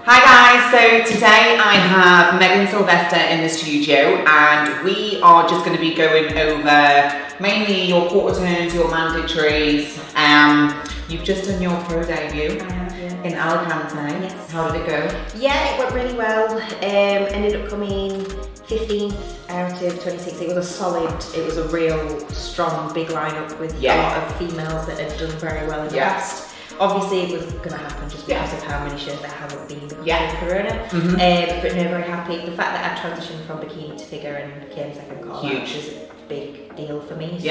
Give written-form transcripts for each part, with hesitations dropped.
Hi guys, so today I have Meg Sylvester in the studio and we are just going to be going over mainly your quarter turns, your mandatories. You've just done your pro debut in Alicante. Yes. How did it go? Yeah, it went really well. Ended up coming 15th out of 26. It was a real strong big lineup with a lot of females that had done very well in the past. Obviously it was going to happen just because of how many shows there haven't been because of Corona. But no, very happy. The fact that I transitioned from bikini to figure and became second call out was a big deal for me. So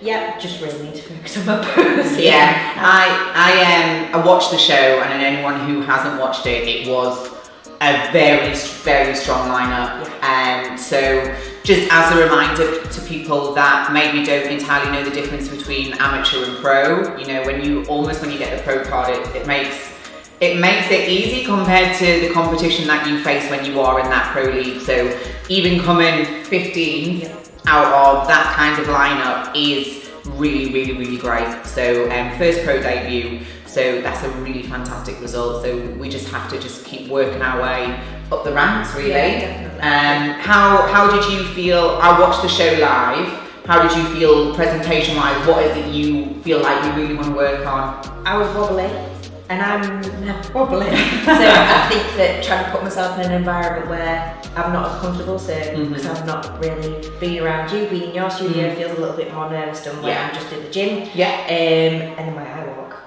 yeah, just really need to focus on my pose. I watched the show, and anyone who hasn't watched it, it was a very, very strong lineup. So just as a reminder to people that maybe don't entirely know the difference between amateur and pro, you know, when you get the pro card, it makes it easy compared to the competition that you face when you are in that pro league. So even coming 15 out of that kind of lineup is really, really, really great. So first pro debut, so that's a really fantastic result. So we just have to just keep working our way up the ranks, really. Yeah, definitely. How did you feel? I watched the show live. How did you feel presentation wise? What is it you feel like you really want to work on? I was wobbly, and I'm never wobbly. So I think that trying to put myself in an environment where I'm not as comfortable, because I've not really been around you, being in your studio feels a little bit more nervous than when I'm just in the gym. And then my eye walk.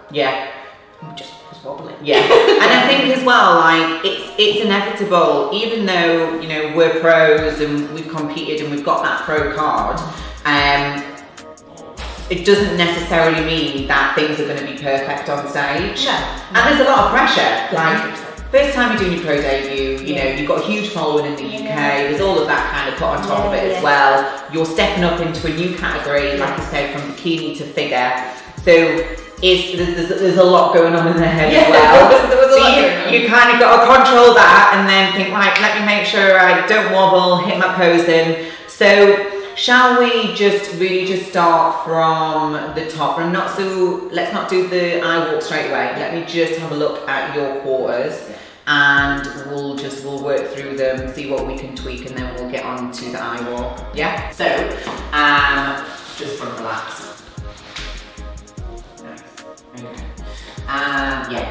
I'm just wobbly. And I think as well, like it's inevitable, even though, you know, we're pros and we've competed and we've got that pro card, it doesn't necessarily mean that things are going to be perfect on stage. And there's a lot of pressure. Like, first time you're doing your pro debut, you know, you've got a huge following in the UK, there's all of that kind of put on top of it as well. You're stepping up into a new category, like I said, from bikini to figure. So there's a lot going on in their head as well. So you kind of got to control that and then think, right, let me make sure I don't wobble, hit my posing. So shall we just start from the top? Let's not do the eye walk straight away. Let me just have a look at your quarters and we'll work through them, see what we can tweak, and then we'll get on to the eye walk. Yeah? So, just front relax. Okay.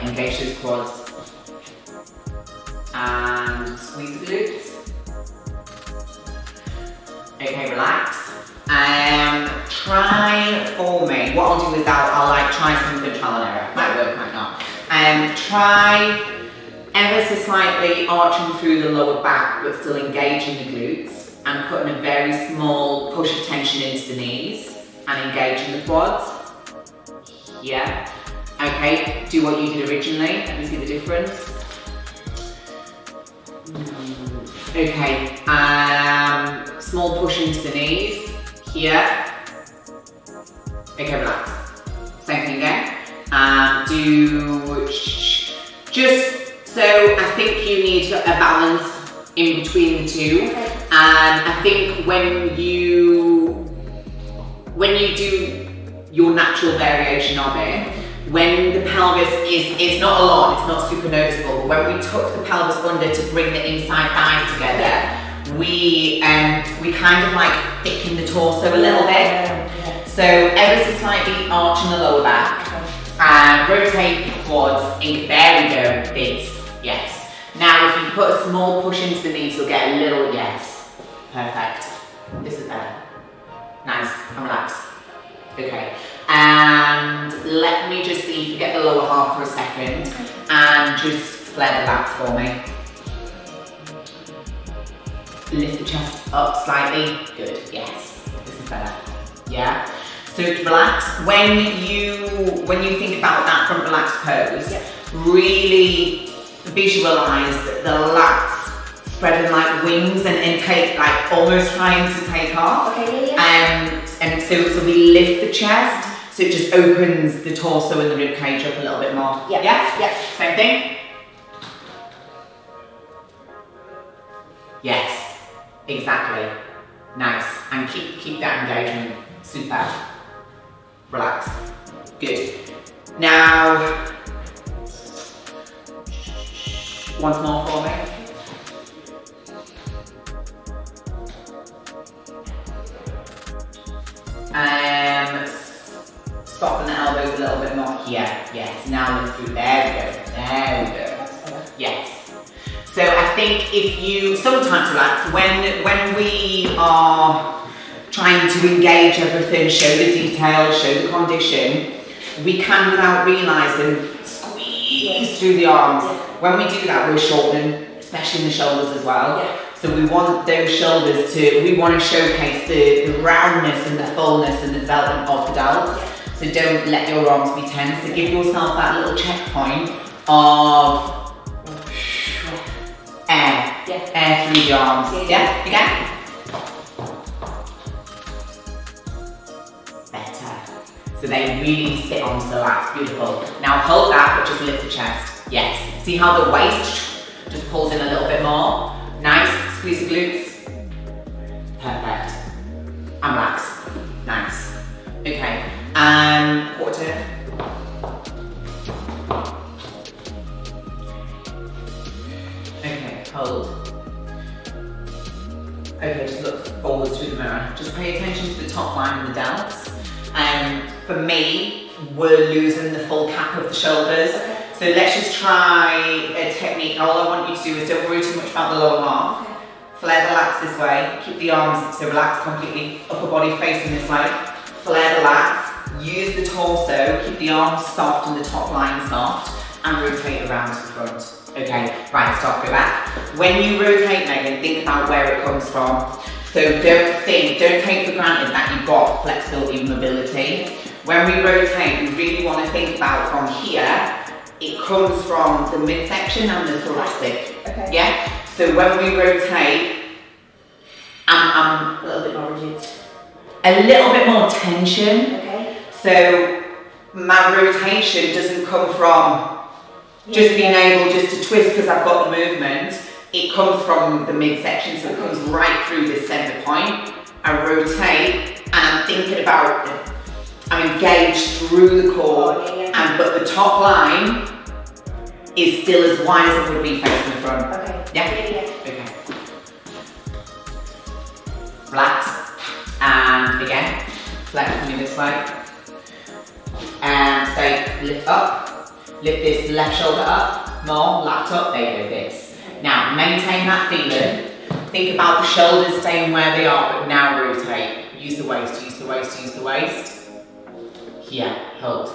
Engage those quads. And squeeze the glutes. Okay, relax. Try for me. What I'll do is I'll like try something trial and error. Might work, might not. Try ever so slightly arching through the lower back, but still engaging the glutes, and putting a very small push of tension into the knees and engaging the quads. Yeah. Okay, do what you did originally. Let me see the difference. Okay, small push into the knees. Here. Okay, relax. Same thing again. Just so I think you need a balance in between the two. And I think when you do your natural variation of it, when the pelvis is not a lot, it's not super noticeable, but when we tuck the pelvis under to bring the inside thighs together, we kind of like thicken the torso a little bit. So ever so slightly arching the lower back and rotate the quads. There we go, this, yes. Now if you put a small push into the knees, you'll get a little yes. Perfect. This is better. Nice, and relax. Okay. And let me just see if you get the lower half for a second and just flare the lats for me. Lift the chest up slightly. Good, yes. This is better. Yeah. So relax. When you think about that front relaxed pose, really visualize the lats spreading like wings and take like almost trying to take off. And so we lift the chest. So it just opens the torso and the rib cage up a little bit more. Same thing. Yes, exactly. Nice. And keep that engagement. Super. Relax. Good. Now Once more for me. Soften the elbows a little bit more here. Yes, now lift through. There we go. There we go. Yes. So I think if you sometimes relax when we are trying to engage everything, show the detail, show the condition, we can, without realising, squeeze through the arms. When we do that, we're shortening, especially in the shoulders as well. So we want those shoulders we want to showcase the roundness and the fullness and the development of the delts. So don't let your arms be tense. So give yourself that little checkpoint of air through the arms. Yeah? Again? Better. So they really sit onto the lats. Beautiful. Now hold that, but just lift the chest. Yes. See how the waist just pulls in a little bit more? Nice. Squeeze the glutes. Perfect. And relax. Nice. Okay. And quarter turn. Okay, hold. Okay, just look forwards through the mirror. Just pay attention to the top line and the delts. For me, we're losing the full cap of the shoulders. Okay. So let's just try a technique. All I want you to do is don't worry too much about the lower half. Okay. Flare the lats this way. Keep the arms so relaxed completely. Upper body facing this way. Flare the lats. Use the torso. Keep the arms soft and the top line soft. And rotate around to the front. Okay, right, stop, go back. When you rotate, Megan, think about where it comes from. So don't take for granted that you've got flexibility and mobility. When we rotate, we really want to think about from here, it comes from the midsection and the thoracic. Okay. Yeah? So when we rotate, I'm a little bit more rigid. A little bit more tension. Okay. So my rotation doesn't come from just being able just to twist because I've got the movement. It comes from the midsection, so it comes right through this centre point. I rotate and I'm thinking about it. I'm engaged through the core, but the top line is still as wide as it would be facing the front. Okay. Yeah? Okay. Relax. And again, flex me this way. And stay, lift up. Lift this left shoulder up, more, lat up, there you go, this. Now, maintain that feeling. Think about the shoulders staying where they are, but now rotate. Use the waist, use the waist, use the waist. Here, hold.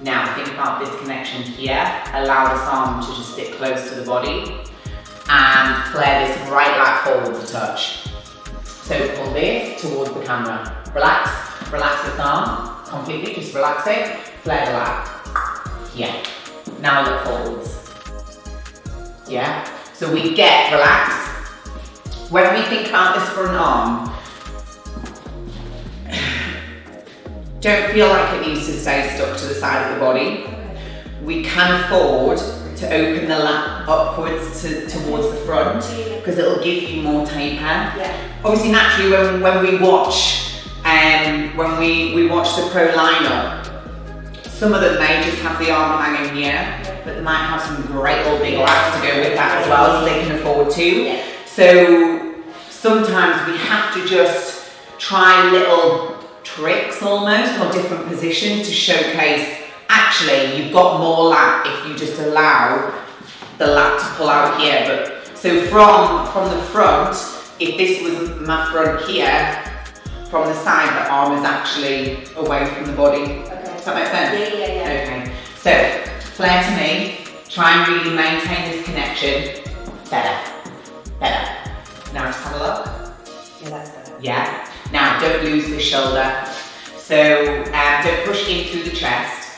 Now, think about this connection here. Allow this arm to just sit close to the body. And flare this right lat forward to touch. So pull this towards the camera. Relax, relax this arm completely, just relax it. Flare the lat. Yeah. Now look forwards. Yeah. So we get relaxed. When we think about this front arm, don't feel like it needs to stay stuck to the side of the body. We can afford to open the lat upwards towards the front because it'll give you more taper. Yeah. Obviously, naturally, when we watch we watch the pro lineup, some of them may just have the arm hanging here, but they might have some great old big lats to go with that as well, so they can afford to. Yeah. So sometimes we have to just try little tricks almost, or different positions to showcase, actually, you've got more lat if you just allow the lat to pull out here. But so from the front, if this was my front here, from the side, the arm is actually away from the body. Okay. Does that make sense? Yeah. Okay. So, flare to me. Try and really maintain this connection. Better. Better. Now just have a look. Yeah, that's better. Yeah. Now, don't lose the shoulder. So, don't push in through the chest.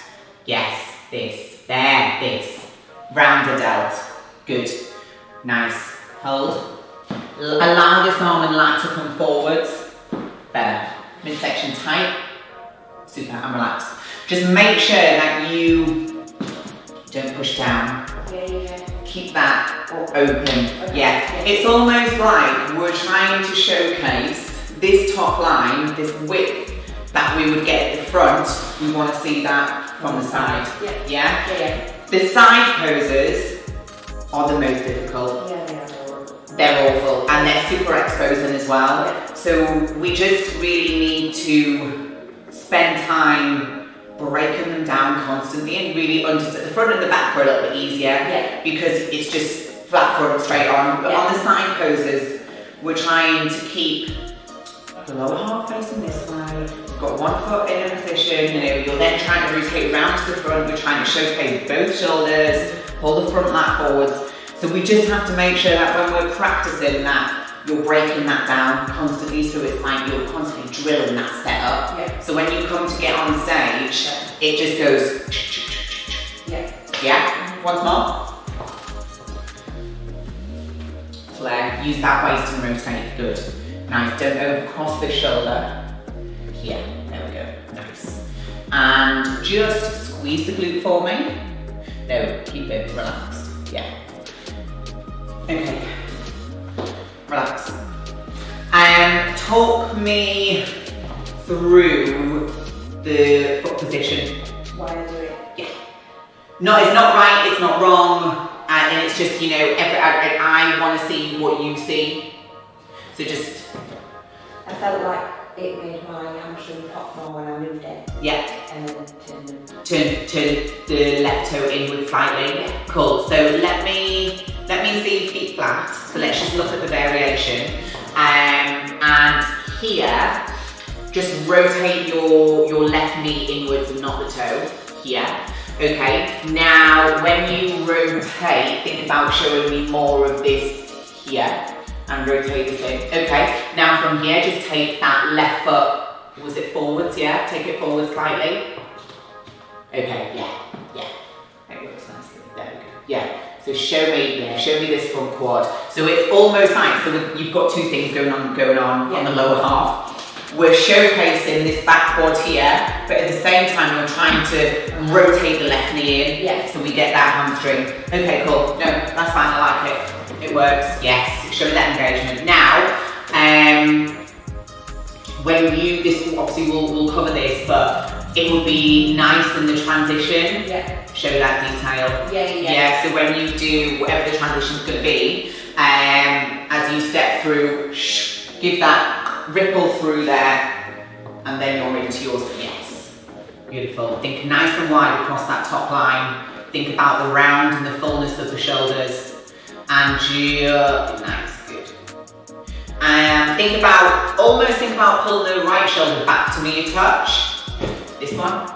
Yes. This. There. This. Round the delt. Good. Nice. Hold. Allow this arm and lat to come forwards. Better. Midsection tight. Super, and relax. Just make sure that you don't push down. Yeah. Keep that open. Okay. Yeah. It's almost like we're trying to showcase this top line, this width that we would get at the front. We want to see that from the side. Yeah? The side poses are the most difficult. Yeah, they are. They're awful and they're super exposing as well. Yeah. So we just really need to spend time breaking them down constantly and really understand. The front and the back are a little bit easier because it's just flat front, straight on. But on the side poses, we're trying to keep the lower half facing this way. We've got one foot in a position, you're then trying to rotate around to the front. We're trying to showcase both shoulders, pull the front lat forwards. So we just have to make sure that when we're practicing that, you're breaking that down constantly, so it's like you're constantly drilling that setup. Yeah. So when you come to get on stage, it just goes. Yeah? Once more. Flare. Use that waist and rotate. Good. Nice. Don't overcross the shoulder. Here. There we go. Nice. And just squeeze the glute for me. No, keep it relaxed. Yeah. Okay. Relax. Talk me through the foot position. Why I do it? Yeah. No, it's not right, it's not wrong, and it's just, I want to see what you see. So just... I felt like it made my hamstring pop more when I moved it. Yeah. And then turned them. Turn the left toe inward slightly. Yeah. Cool. So let me see feet flat. So let's just look at the variation. And here, just rotate your left knee inwards and not the toe. Here. Okay. Now, when you rotate, think about showing me more of this here. And rotate this in. Okay. Now from here, just take that left foot. Was it forwards? Yeah. Take it forward slightly. Okay. Yeah. It works nicely. There we go. Yeah. So show me this front quad. So it's almost like, so you've got two things going on the lower half. We're showcasing this back quad here, but at the same time we're trying to rotate the left knee in. Yeah. So we get that hamstring. Okay, cool. No, that's fine. I like it. It works. Yes. Show me that engagement. Now, when this obviously we'll cover this, but it would be nice in the transition. Yeah. Show that detail. Yeah. So when you do whatever the transition's going to be, as you step through, give that ripple through there, and then you're into yours. Yes. Beautiful. Think nice and wide across that top line. Think about the round and the fullness of the shoulders. And nice, good. Think about pulling the right shoulder back to me a touch. This one.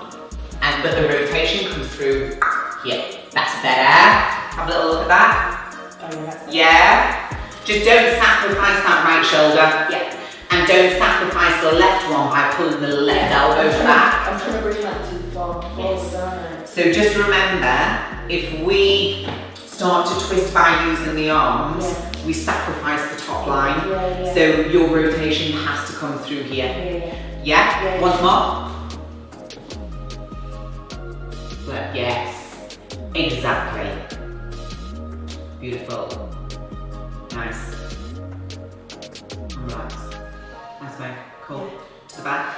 But the rotation comes through here. That's better. Have a little look at that. Oh, yeah. Just don't sacrifice that right shoulder. Yeah. And don't sacrifice the left one by pulling the left elbow back. I'm trying to bring that too far. Yes. So just remember, if we start to twist by using the arms, we sacrifice the top line. So your rotation has to come through here. Yeah? Once more. Yes. Exactly. Beautiful. Nice. Relax. Nice way. Cool. To the back.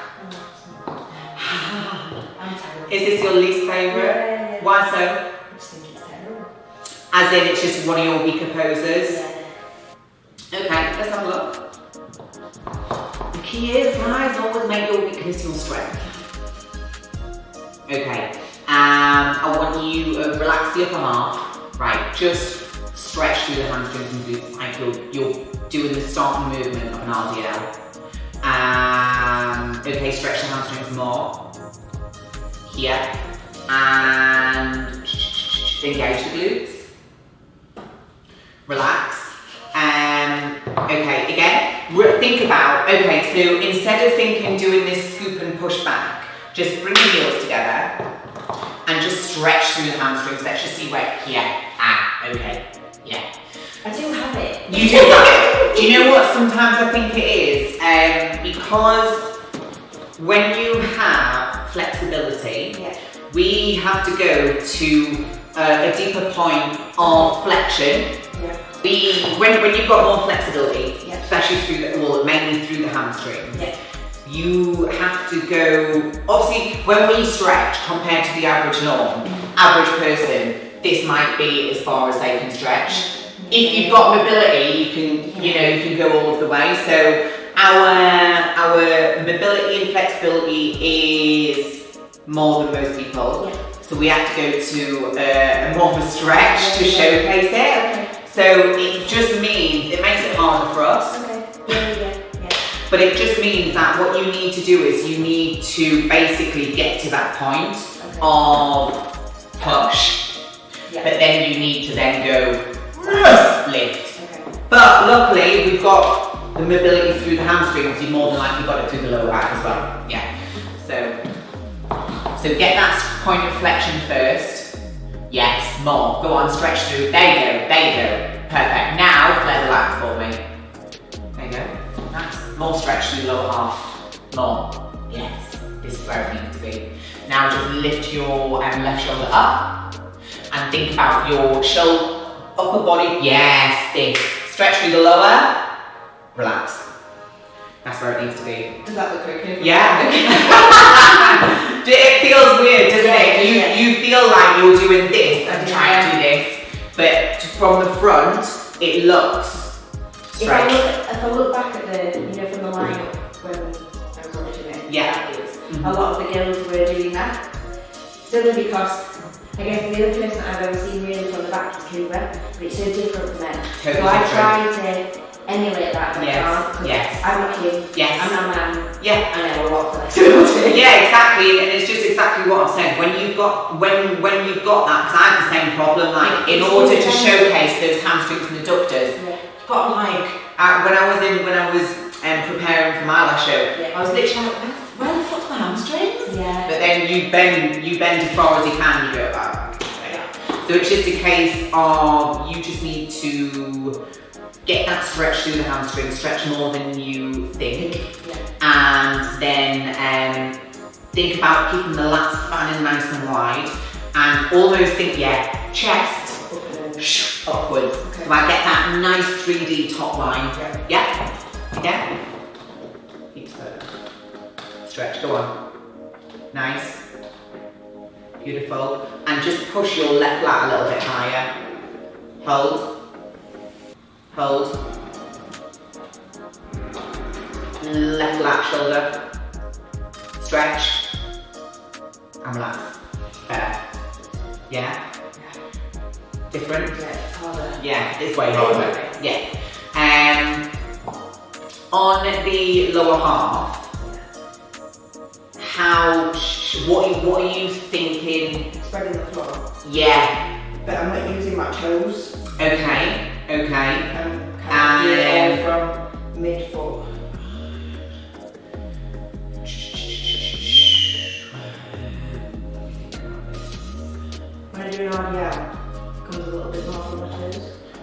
Is this your least favourite? Why so? I just think it's terrible. As in, it's just one of your weaker poses? Okay, let's have a look. The key is, guys, always make your weakness your strength. Okay, I want you to relax the upper half. Right, just stretch through the hamstrings and glutes like you're doing the starting movement of an RDL. Okay, stretch the hamstrings more. Here. And engage the glutes. Relax. Okay, again, think about, okay, so instead of doing this scoop and push back, just bring the heels together and just stretch through the hamstrings. Let's just see where, okay, yeah. I do have it. You do have it. Do you know what sometimes I think it is? Because when you have flexibility, we have to go to a deeper point of flexion. When you've got more flexibility, especially mainly through the hamstrings, you have to go, obviously when we stretch compared to the average norm, average person, this might be as far as they can stretch. If you've got mobility, you can, you can go all of the way. So our mobility and flexibility is more than most people. So we have to go to a more of a stretch to showcase it. So it just means, it makes it harder for us. But it just means that what you need to do is you need to basically get to that point of push. But then you need to then go lift. But luckily we've got the mobility through the hamstrings. You more than likely got it through the lower back as well. So get that point of flexion first. Yes, more. Go on, stretch through. There you go. Perfect. Now flare the lats for me. There you go. Nice. More stretch through the lower half. More. Yes. This is where it needs to be. Now just lift your left shoulder up and think about your upper body. Yes, this. Stretch through the lower. Relax. That's where it needs to be. Does that look okay? Yeah. It feels weird, doesn't it? You feel like you're doing this and trying to do this, but from the front, it looks stretched. If I look back at the, from the lineup when I was watching it, a lot of the girls were doing that. Simply because, I guess the other person I've ever seen really from the back is Cuba, but it's so different from them. Totally so I try to emulate that, but I'm not kid, I'm not a man, I know a lot of flexibility. Exactly, and it's just exactly what I've said. When you've got that, because I have the same problem, like in order to showcase those hamstrings and adductors, you've got when I was preparing for my last show, I was literally like, where the fuck are the hamstrings? But then you bend as far as you can, you go back. So it's just a case of you just need to get that stretch through the hamstring, stretch more than you think, and then think about keeping the lats spanning nice and wide, and almost think, chest upwards. So I get that nice 3D top line. Again. Keep stretch, go on. Nice. Beautiful. And just push your left lat a little bit higher. Hold. Left lat shoulder. Stretch. And relax. Better. Yeah? Different? Harder. Yeah, it's way harder. On the lower half, what are you thinking? Spreading the floor. Yeah. But I'm not using my toes. Okay. And from mid-foot. When I do an RDL, it comes a little bit more from my toes.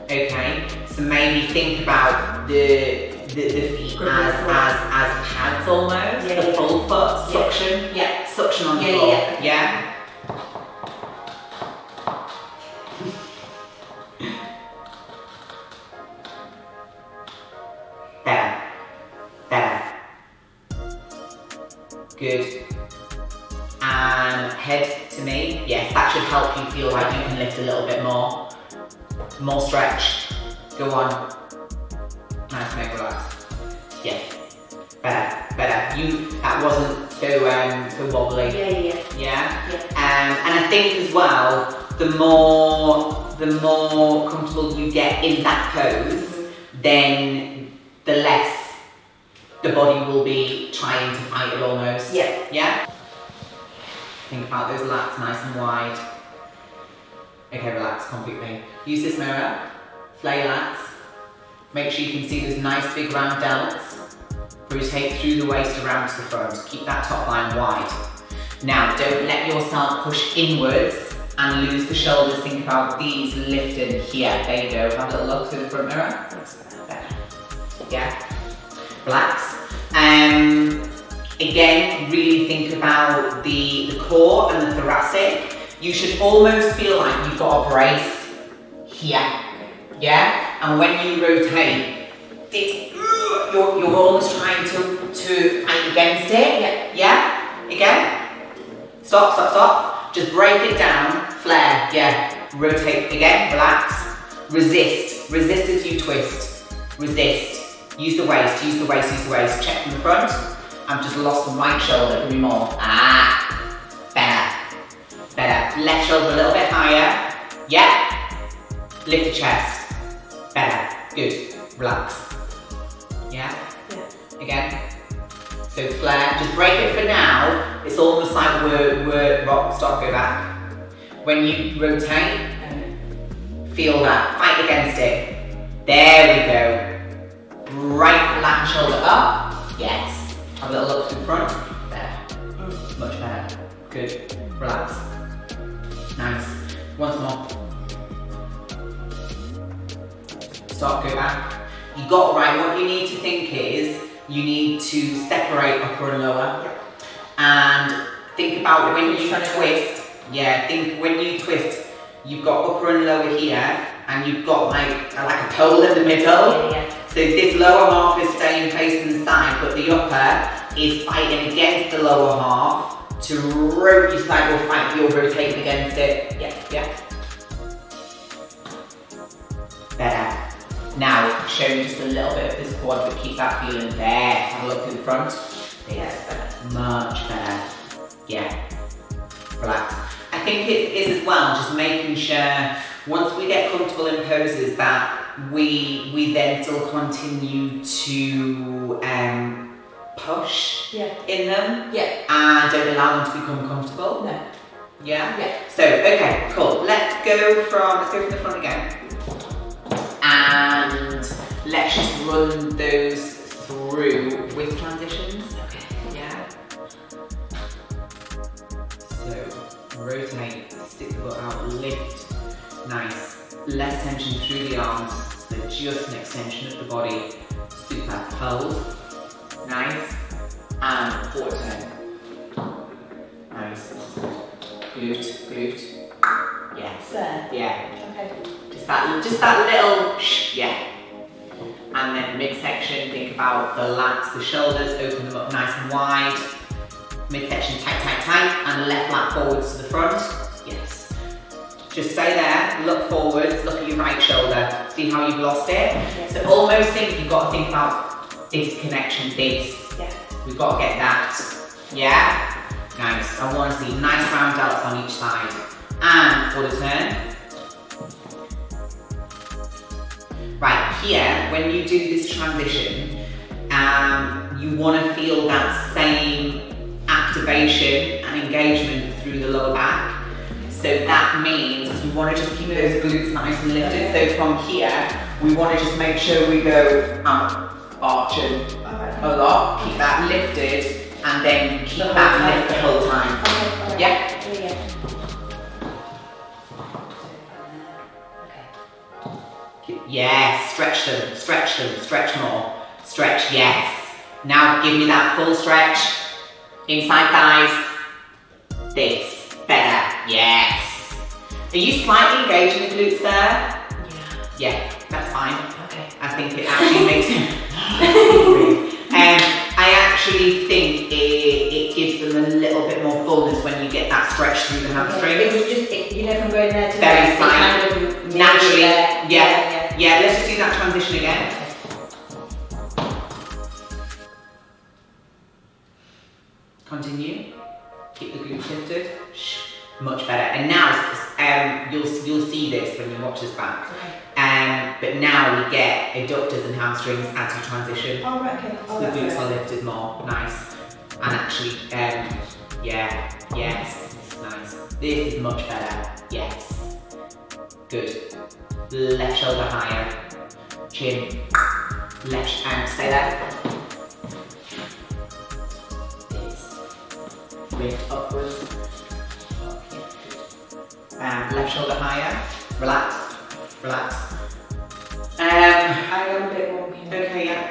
Okay, so maybe think about the feet as pads almost, the full foot, suction. Suction on the floor. Yeah. Better. Good. And head to me. Yes, that should help you feel like you can lift a little bit more. More stretch. Go on. Nice, make relax. Yeah. Better. That wasn't so wobbly. Yeah. And I think as well, the more comfortable you get in that pose, then the less the body will be trying to fight it almost. Yeah. Think about those lats nice and wide. Okay, relax completely. Use this mirror, flare your lats. Make sure you can see those nice big round delts. Rotate through the waist around to the front. Keep that top line wide. Now, don't let yourself push inwards and lose the shoulders. Think about these lifted here. There you go. Have a little look through the front mirror. There. Yeah. Relax. Again, really think about the core and the thoracic. You should almost feel like you've got a brace here. Yeah? And when you rotate, you're almost trying to fight against it. Yeah? Again? Stop. Just break it down. Flare. Yeah. rotate again, relax. Resist as you twist. Resist. Use the waist, use the waist, use the waist. Check from the front. I've just lost the right shoulder, give me more. Better. Left shoulder a little bit higher. Yeah. Lift the chest. Better. Good. Relax. Yeah. Again. So flare. Just break it for now. It's almost like we're rock, stop, go back. When you rotate, feel that. Fight against it. There we go. Right lat and shoulder up. Yes. Have a little look to the front. There. Much better. Good. Relax. Nice. Once more. Stop, go back. You got right. What you need to think is you need to separate upper and lower. And think about when you twist. Yeah, think when you twist, you've got upper and lower here, and you've got like a pole in the middle. So this lower half is staying in place in the side, but the upper is fighting against the lower half to rotate your side or fight, you're rotating against it. Yeah. Better. Now, show me just a little bit of this quad, but keep that feeling there. Have a look to the front. Yes, much better. Yeah. Relax. I think it is as well, just making sure once we get comfortable in poses that we then still continue to push in them and don't allow them to become comfortable. No. Yeah? So, okay, cool. Let's go from the front again. And let's just run those through with transitions. Okay. Yeah. So, rotate, stick the butt out, lift. Nice. Less tension through the arms, so just an extension of the body. Super. Hold. Nice. And forward turn. Nice. Glute. Yes. Yeah. Okay. Just that little yeah. And then midsection, think about the lats, the shoulders, open them up nice and wide. Midsection tight, and left lat forwards to the front. Yes. Just stay there, look forwards, look at your right shoulder. See how you've lost it? So almost think you've got to think about this connection, this. Yeah. We've got to get that. Yeah? Nice. I want to see nice round delts on each side. And for the turn. Right, here, when you do this transition, you want to feel that same activation and engagement through the lower back. So that means we want to just keep those glutes nice and lifted. So from here, we want to just make sure we go arching a lot. Keep that lifted and then keep that lift the whole time. Yeah? Yes, stretch them, stretch more. Stretch, yes. Now give me that full stretch. Inside thighs. This. Better. Yes. Are you slightly engaging the glutes there? Yeah, that's fine. Okay. I think it actually makes it. I actually think it gives them a little bit more fullness when you get that stretch through the hamstring. It was just, from going there to very there, fine. Kind of naturally. Yeah, let's just do that transition again. Continue. Keep the glutes lifted. Much better. And now you'll see this when you watch this back. But now we get adductors and hamstrings as you transition. Oh, right, okay. So the glutes are lifted more. Nice. And actually, yes. Nice. This is much better. Yes. Good. Left shoulder higher. Chin. Left and stay there. Lift upwards. Left shoulder higher. Relax. I am a bit more. Okay, yeah.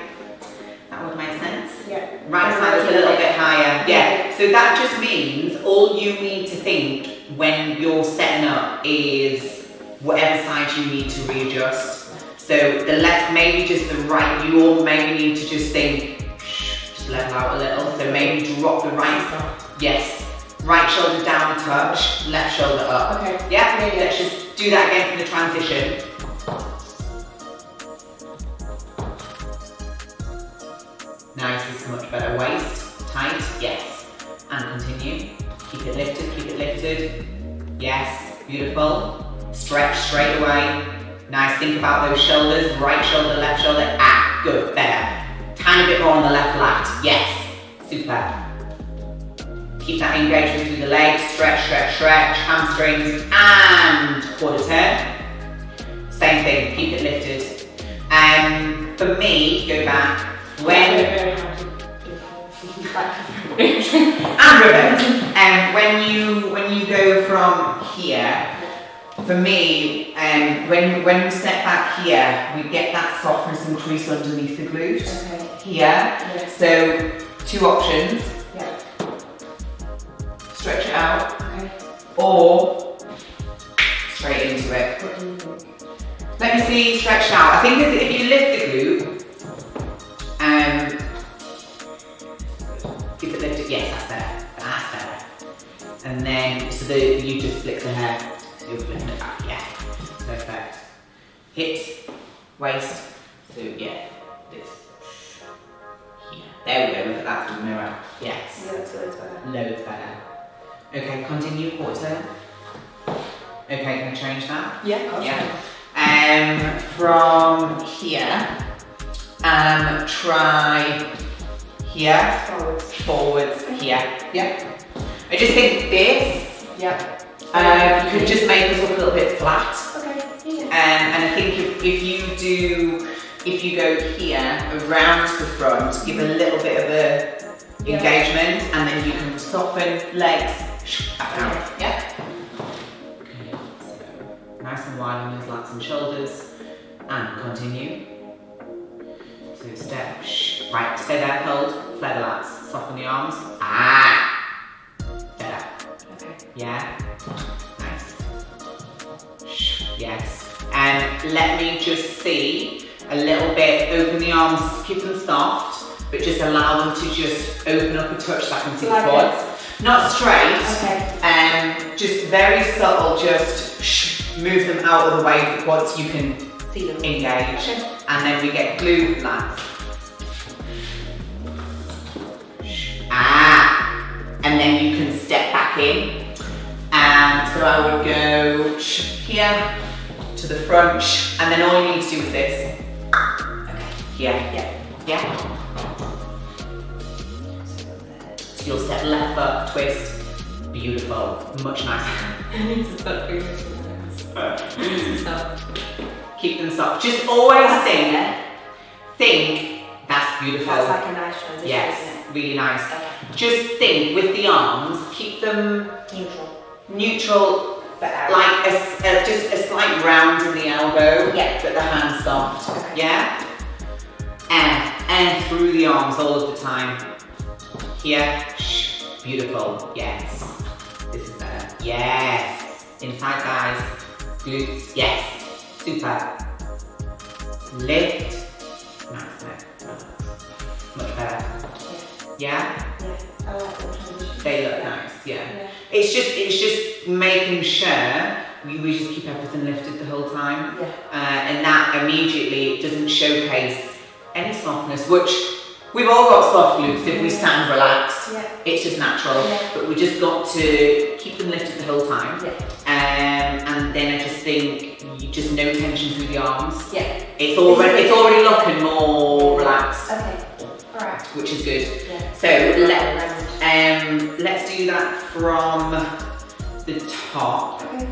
That would make sense. Yeah. Right side is a little bit higher. Yeah. So that just means all you need to think when you're setting up is whatever side you need to readjust. So the left, maybe just the right. You all maybe need to just think, just level out a little. So maybe drop the right. Yes. Right shoulder down a touch, left shoulder up. Okay. Yeah? Let's just do that again for the transition. Nice, this is much better. Waist, tight, yes. And continue. Keep it lifted. Yes, beautiful. Stretch straight away. Nice, think about those shoulders. Right shoulder, left shoulder. Ah, good, better. Tiny bit more on the left lat. Yes, super. Keep that engagement through the legs. Stretch, hamstrings, and quarter turn. Same thing, keep it lifted. For me, go back. When and reverse. When you go from here, for me, when we step back here, we get that softness and crease underneath the glute. Okay. Here. Yeah. So 2 options. Yeah. Stretch it out. Okay. Or straight into it. What do you think? Let me see, stretch out. I think if you lift the glute, keep it lifted. Yes, that's better. And then, so you just flick the hair. So you're flicking it back. Yeah, perfect. Hips, waist. So yeah, this. Here. There we go. Look at that through the mirror. Yes. Yeah, that's loads better. Loads better. Okay, continue quarter. Okay, can I change that? Yeah, of course. Yeah. From here. Try here, forwards, here. Yeah. I just think this, could just make us look a little bit flat. Okay. Yeah. And I think if you go here around the front, give a little bit of a engagement, and then you can soften legs back out. Yeah. Okay. So nice and wide on those lats and shoulders, and continue. So step, right, stay there, hold, flare the lats, soften the arms, better. Okay. Yeah, nice. Yes, and let me just see a little bit, open the arms, keep them soft, but just allow them to just open up a touch so I can see the quads. Not straight, just very subtle, just move them out of the way of the quads, you can engage. Okay. And then we get glute lats. And then you can step back in. So I would go here to the front, and then all you need to do is this. Okay. Here. Yeah. So you'll step left foot, twist. Beautiful. Much nicer. I need to start keep them soft. Just always think that's beautiful. That's like a nice transition. Yes, really nice. Okay. Just think with the arms, keep them neutral, like just a slight round in the elbow, but the hands soft. Okay. Yeah? And through the arms all of the time. Here, beautiful. Yes. This is better. Yes. Inside thighs, glutes. Yes. Super. Lift. Nice. Much better. Yeah? I like the transition. They look nice, yeah. It's just making sure we just keep everything lifted the whole time. Yeah. And that immediately doesn't showcase any softness, which we've all got soft glutes if we stand relaxed. Yeah. It's just natural. Yeah. But we just got to keep them lifted the whole time. Yeah. And then I just think just no tension through the arms. Yeah. It's already looking more relaxed. Okay. Alright. Which is good. Yeah. So let's do that from the top. Okay.